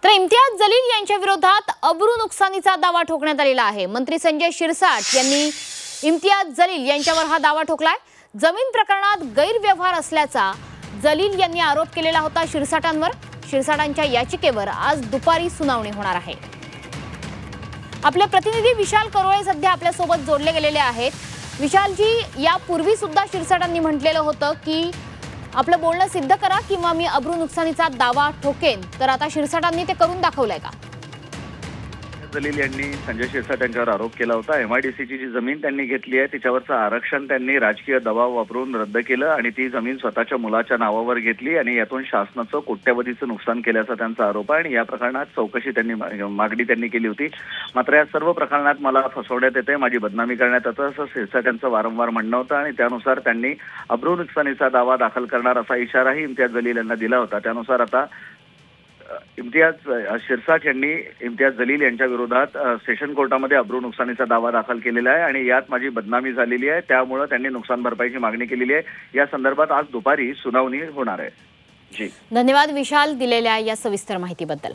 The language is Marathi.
तर इम्तियाज जलील यांच्या विरोधात अब्रू नुकसानीचा दावा ठोकण्यात आलेला आहे। मंत्री संजय शिरसाट यांनी इम्तियाज जलील यांच्यावर हा दावा ठोकलाय। जमीन प्रकरणात गैरव्यवहार असल्याचा जलील यांनी आरोप केलेला होता शिरसाटांवर। शिरसाटांच्या याचिकेवर आज दुपारी सुनावणी होणार आहे। आपले प्रतिनिधी विशाल करोळे सध्या आपल्या सोबत जोडले गेलेले आहेत। विशालजी, यापूर्वी सुद्धा शिरसाटांनी म्हटलेलं होतं की आपलं बोलणं सिद्ध करा किंवा मी अब्रू नुकसानीचा दावा ठोकेन, तर आता शिरसाटांनी ते करून दाखवलंय का? जलील यांनी संजय शिरसाट यांच्यावर आरोप केला होता। MIDCची जी जमीन त्यांनी घेतली आहे तिच्यावरचं आरक्षण त्यांनी राजकीय दबाव वापरून रद्द केलं आणि ती जमीन स्वतःच्या मुलाच्या नावावर घेतली आणि यातून शासनाचं कोट्यवधीचं नुकसान केल्याचा त्यांचा आरोप आहे आणि या प्रकरणात चौकशी त्यांनी मागणी त्यांनी केली होती। मात्र या सर्व प्रकरणात मला फसवण्यात येते, माझी बदनामी करण्यात येतं असं शिरसाट यांचं वारंवार म्हणणं होतं आणि त्यानुसार त्यांनी अब्रू नुकसानीचा दावा दाखल करणार असा इशाराही इम्तियाज जलील यांना दिला होता। त्यानुसार आता इम्तियाज शिरसाट यांनी इम्तियाज जलील यांच्या विरोधात सेशन कोर्टामध्ये अब्रू नुकसानीचा दावा दाखल केलेला आहे आणि यात माझी बदनामी झालेली आहे, त्यामुळे त्यांनी नुकसान भरपाईची मागणी केलेली आहे। या संदर्भात आज दुपारी सुनावणी होणार आहे। जी धन्यवाद विशाल दिलेल्या या सविस्तर माहितीबद्दल।